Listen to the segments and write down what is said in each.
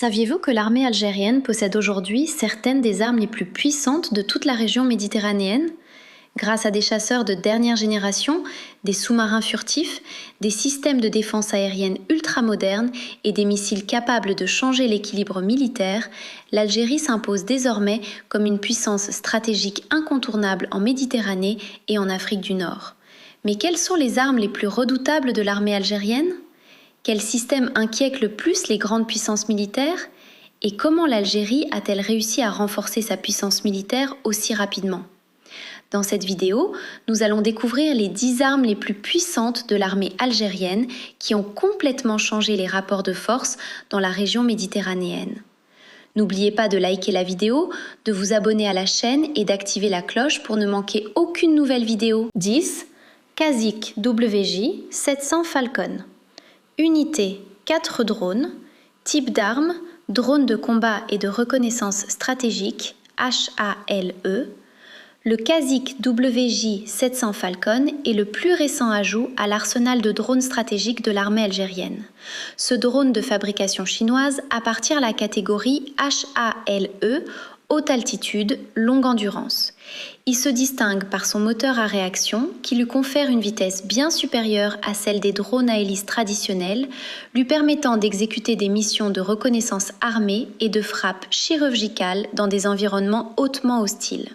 Saviez-vous que l'armée algérienne possède aujourd'hui certaines des armes les plus puissantes de toute la région méditerranéenne ? Grâce à des chasseurs de dernière génération, des sous-marins furtifs, des systèmes de défense aérienne ultramodernes et des missiles capables de changer l'équilibre militaire, l'Algérie s'impose désormais comme une puissance stratégique incontournable en Méditerranée et en Afrique du Nord. Mais quelles sont les armes les plus redoutables de l'armée algérienne ? Quel système inquiète le plus les grandes puissances militaires ? Et comment l'Algérie a-t-elle réussi à renforcer sa puissance militaire aussi rapidement ? Dans cette vidéo, nous allons découvrir les 10 armes les plus puissantes de l'armée algérienne qui ont complètement changé les rapports de force dans la région méditerranéenne. N'oubliez pas de liker la vidéo, de vous abonner à la chaîne et d'activer la cloche pour ne manquer aucune nouvelle vidéo. 10. Cazique WJ 700 Falcon. Unité 4 drones. Type d'arme, drone de combat et de reconnaissance stratégique, HALE. Le Cazique WJ 700 Falcon est le plus récent ajout à l'arsenal de drones stratégiques de l'armée algérienne. Ce drone de fabrication chinoise appartient à la catégorie HALE, haute altitude, longue endurance. Il se distingue par son moteur à réaction qui lui confère une vitesse bien supérieure à celle des drones à hélice traditionnels, lui permettant d'exécuter des missions de reconnaissance armée et de frappe chirurgicale dans des environnements hautement hostiles.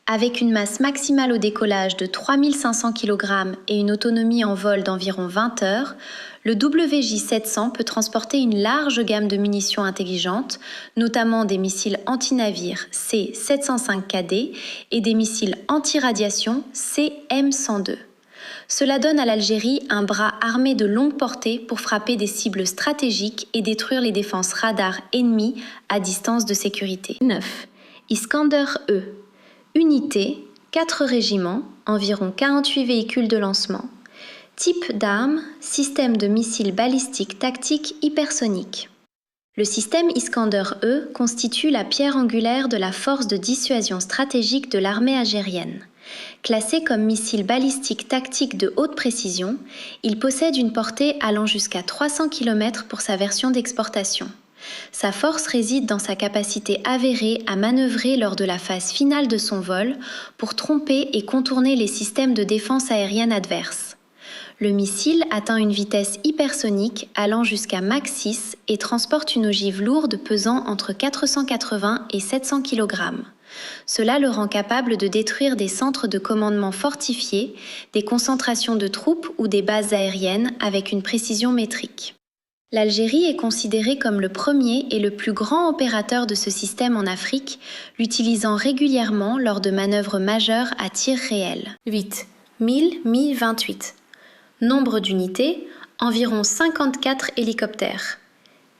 Avec une masse maximale au décollage de 3500 kg et une autonomie en vol d'environ 20 heures, le WJ-700 peut transporter une large gamme de munitions intelligentes, notamment des missiles anti-navires C-705KD et des missiles anti-radiation CM-102. Cela donne à l'Algérie un bras armé de longue portée pour frapper des cibles stratégiques et détruire les défenses radars ennemies à distance de sécurité. 9. Iskander-E. Unité, 4 régiments, environ 48 véhicules de lancement. Type d'arme, système de missiles balistiques tactiques hypersoniques. Le système Iskander-E constitue la pierre angulaire de la force de dissuasion stratégique de l'armée algérienne. Classé comme missile balistique tactique de haute précision, il possède une portée allant jusqu'à 300 km pour sa version d'exportation. Sa force réside dans sa capacité avérée à manœuvrer lors de la phase finale de son vol pour tromper et contourner les systèmes de défense aérienne adverses. Le missile atteint une vitesse hypersonique allant jusqu'à Mach 6 et transporte une ogive lourde pesant entre 480 et 700 kg. Cela le rend capable de détruire des centres de commandement fortifiés, des concentrations de troupes ou des bases aériennes avec une précision métrique. L'Algérie est considérée comme le premier et le plus grand opérateur de ce système en Afrique, l'utilisant régulièrement lors de manœuvres majeures à tir réel. 8. Mi-28. Nombre d'unités, environ 54 hélicoptères.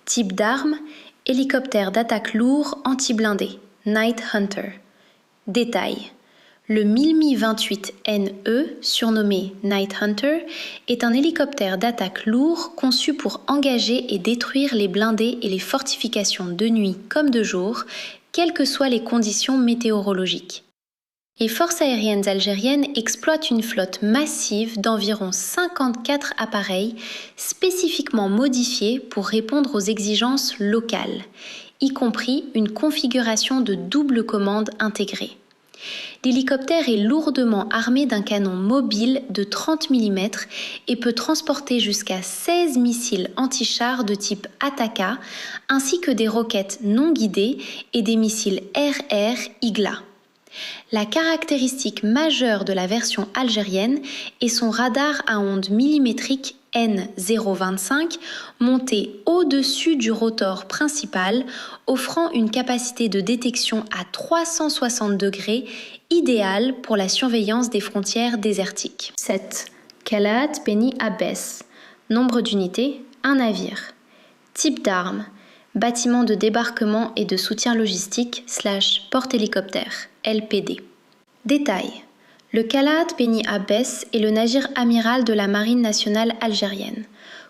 Type d'arme, hélicoptère d'attaque lourd anti-blindé, Night Hunter. Détail. Le Mi-28NE, surnommé Night Hunter, est un hélicoptère d'attaque lourd conçu pour engager et détruire les blindés et les fortifications de nuit comme de jour, quelles que soient les conditions météorologiques. Les forces aériennes algériennes exploitent une flotte massive d'environ 54 appareils spécifiquement modifiés pour répondre aux exigences locales, y compris une configuration de double commande intégrée. L'hélicoptère est lourdement armé d'un canon mobile de 30 mm et peut transporter jusqu'à 16 missiles anti-chars de type Ataka, ainsi que des roquettes non guidées et des missiles RR Igla. La caractéristique majeure de la version algérienne est son radar à ondes millimétriques N025 monté au-dessus du rotor principal, offrant une capacité de détection à 360 degrés idéale pour la surveillance des frontières désertiques. 7. Khalat Beni Abbès. Nombre d'unités, 1 navire. Type d'arme, bâtiment de débarquement et de soutien logistique / porte-hélicoptère, LPD. Détail. Le Khalat Beni Abbès est le navire amiral de la Marine nationale algérienne.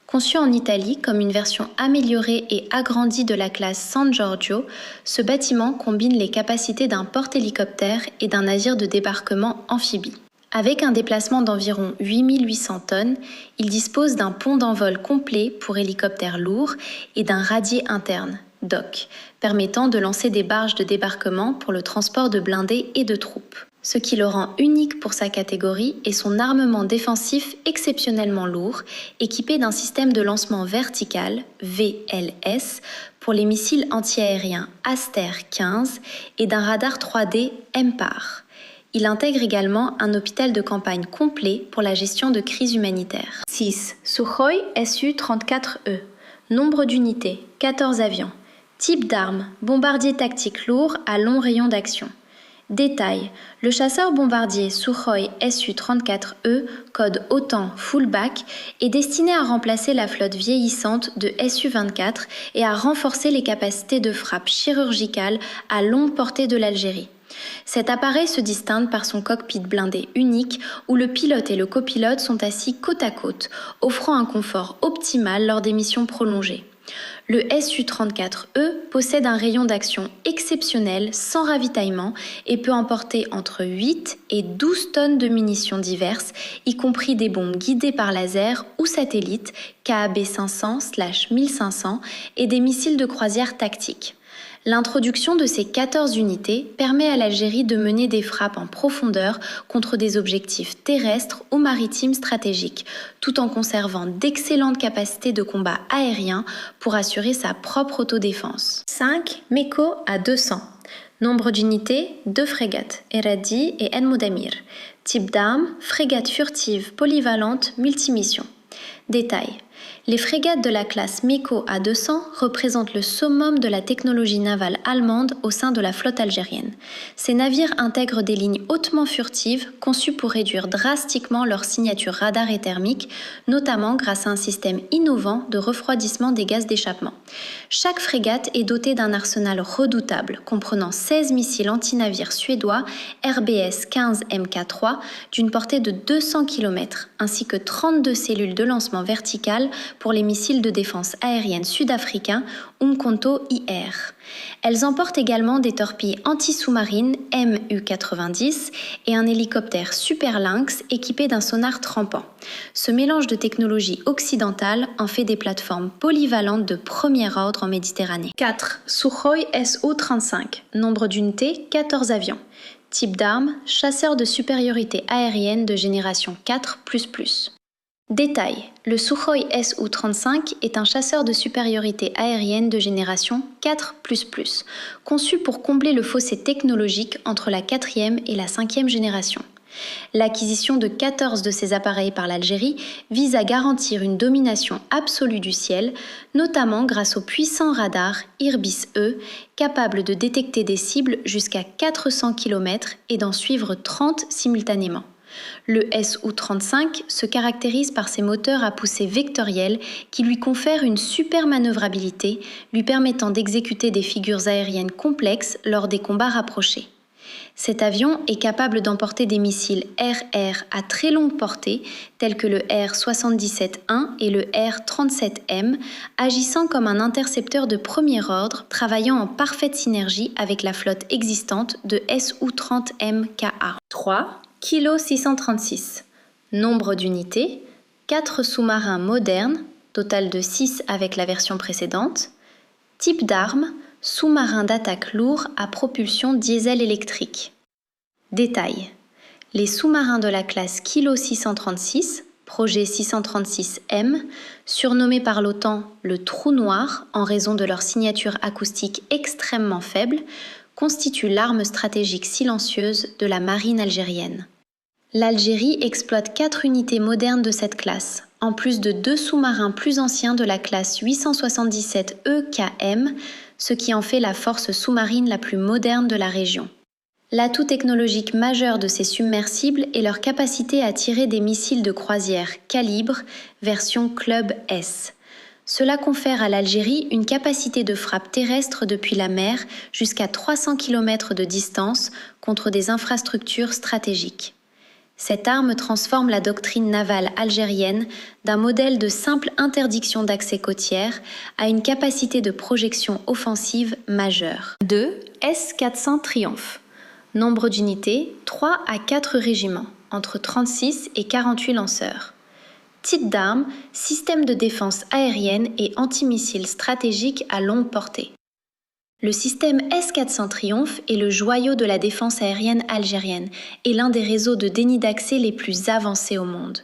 Conçu en Italie comme une version améliorée et agrandie de la classe San Giorgio, ce bâtiment combine les capacités d'un porte-hélicoptère et d'un navire de débarquement amphibie. Avec un déplacement d'environ 8800 tonnes, il dispose d'un pont d'envol complet pour hélicoptères lourds et d'un radier interne, dock, permettant de lancer des barges de débarquement pour le transport de blindés et de troupes. Ce qui le rend unique pour sa catégorie est son armement défensif exceptionnellement lourd, équipé d'un système de lancement vertical, VLS, pour les missiles antiaériens Aster 15 et d'un radar 3D MPAR. Il intègre également un hôpital de campagne complet pour la gestion de crises humanitaires. 6. Sukhoi Su-34E. Nombre d'unités, 14 avions. Type d'arme, bombardier tactique lourd à long rayon d'action. Détail, le chasseur-bombardier Sukhoi Su-34E, code OTAN Fullback, est destiné à remplacer la flotte vieillissante de Su-24 et à renforcer les capacités de frappe chirurgicale à longue portée de l'Algérie. Cet appareil se distingue par son cockpit blindé unique où le pilote et le copilote sont assis côte à côte, offrant un confort optimal lors des missions prolongées. Le Su-34E possède un rayon d'action exceptionnel sans ravitaillement et peut emporter entre 8 et 12 tonnes de munitions diverses, y compris des bombes guidées par laser ou satellite, KAB 500/1500 et des missiles de croisière tactiques. L'introduction de ces 14 unités permet à l'Algérie de mener des frappes en profondeur contre des objectifs terrestres ou maritimes stratégiques, tout en conservant d'excellentes capacités de combat aérien pour assurer sa propre autodéfense. 5. Meko A-200. Nombre d'unités, 2 frégates, Eradi et En Moudamir. Type d'arme, frégate furtive polyvalente multimission. Détail. Les frégates de la classe Meko A-200 représentent le summum de la technologie navale allemande au sein de la flotte algérienne. Ces navires intègrent des lignes hautement furtives conçues pour réduire drastiquement leur signature radar et thermique, notamment grâce à un système innovant de refroidissement des gaz d'échappement. Chaque frégate est dotée d'un arsenal redoutable, comprenant 16 missiles antinavires suédois RBS 15 MK3 d'une portée de 200 km, ainsi que 32 cellules de lancement verticales pour les missiles de défense aérienne sud-africains Umkhonto IR. Elles emportent également des torpilles anti-sous-marines MU-90 et un hélicoptère Super Lynx équipé d'un sonar trempant. Ce mélange de technologies occidentales en fait des plateformes polyvalentes de premier ordre en Méditerranée. 4. Sukhoi Su-35. Nombre d'unités, 14 avions. Type d'arme, chasseur de supériorité aérienne de génération 4++. Détail, le Sukhoi Su-35 est un chasseur de supériorité aérienne de génération 4++, conçu pour combler le fossé technologique entre la 4e et la 5e génération. L'acquisition de 14 de ces appareils par l'Algérie vise à garantir une domination absolue du ciel, notamment grâce au puissant radar Irbis-E, capable de détecter des cibles jusqu'à 400 km et d'en suivre 30 simultanément. Le Su-35 se caractérise par ses moteurs à poussée vectorielle qui lui confèrent une super manœuvrabilité, lui permettant d'exécuter des figures aériennes complexes lors des combats rapprochés. Cet avion est capable d'emporter des missiles RR à très longue portée, tels que le R-77-1 et le R-37M, agissant comme un intercepteur de premier ordre, travaillant en parfaite synergie avec la flotte existante de Su-30MKA. 3. Kilo 636. Nombre d'unités, 4 sous-marins modernes, total de 6 avec la version précédente. Type d'arme, sous-marin d'attaque lourd à propulsion diesel électrique. Détail. Les sous-marins de la classe Kilo 636, projet 636M, surnommés par l'OTAN le trou noir en raison de leur signature acoustique extrêmement faible, constituent l'arme stratégique silencieuse de la marine algérienne. L'Algérie exploite 4 unités modernes de cette classe, en plus de 2 sous-marins plus anciens de la classe 877 EKM, ce qui en fait la force sous-marine la plus moderne de la région. L'atout technologique majeur de ces submersibles est leur capacité à tirer des missiles de croisière calibre version Club S. Cela confère à l'Algérie une capacité de frappe terrestre depuis la mer jusqu'à 300 km de distance contre des infrastructures stratégiques. Cette arme transforme la doctrine navale algérienne d'un modèle de simple interdiction d'accès côtière à une capacité de projection offensive majeure. 2. S-400 Triomphe. Nombre d'unités, 3 à 4 régiments, entre 36 et 48 lanceurs. Type d'arme, système de défense aérienne et antimissile stratégique à longue portée. Le système S-400 Triomphe est le joyau de la défense aérienne algérienne et l'un des réseaux de déni d'accès les plus avancés au monde.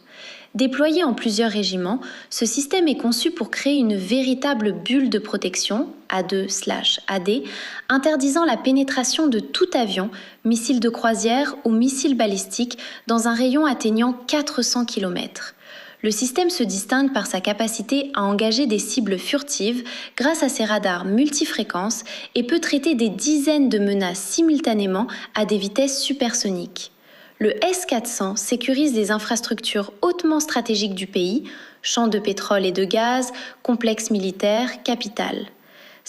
Déployé en plusieurs régiments, ce système est conçu pour créer une véritable bulle de protection, A2/AD, interdisant la pénétration de tout avion, missile de croisière ou missile balistique dans un rayon atteignant 400 km. Le système se distingue par sa capacité à engager des cibles furtives grâce à ses radars multifréquences et peut traiter des dizaines de menaces simultanément à des vitesses supersoniques. Le S-400 sécurise les infrastructures hautement stratégiques du pays, champs de pétrole et de gaz, complexes militaires, capitales.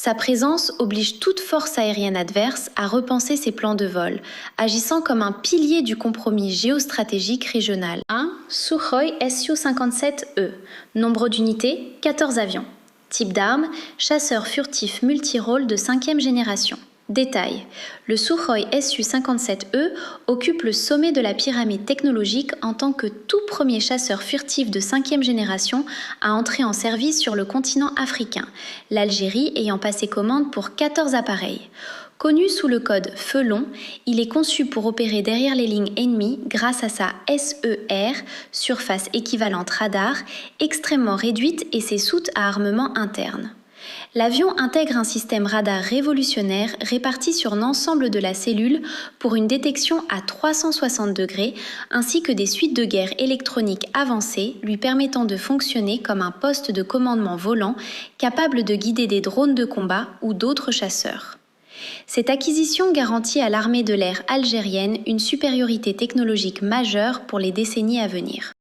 Sa présence oblige toute force aérienne adverse à repenser ses plans de vol, agissant comme un pilier du compromis géostratégique régional. 1. Sukhoi Su-57E. Nombre d'unités, 14 avions. Type d'arme, chasseur furtif multirôle de 5e génération. Détail. Le Sukhoi Su-57E occupe le sommet de la pyramide technologique en tant que tout premier chasseur furtif de 5e génération à entrer en service sur le continent africain, l'Algérie ayant passé commande pour 14 appareils. Connu sous le code Feu long, il est conçu pour opérer derrière les lignes ennemies grâce à sa SER, surface équivalente radar, extrêmement réduite et ses soutes à armement interne. L'avion intègre un système radar révolutionnaire réparti sur l'ensemble de la cellule pour une détection à 360 degrés ainsi que des suites de guerre électroniques avancées lui permettant de fonctionner comme un poste de commandement volant capable de guider des drones de combat ou d'autres chasseurs. Cette acquisition garantit à l'armée de l'air algérienne une supériorité technologique majeure pour les décennies à venir.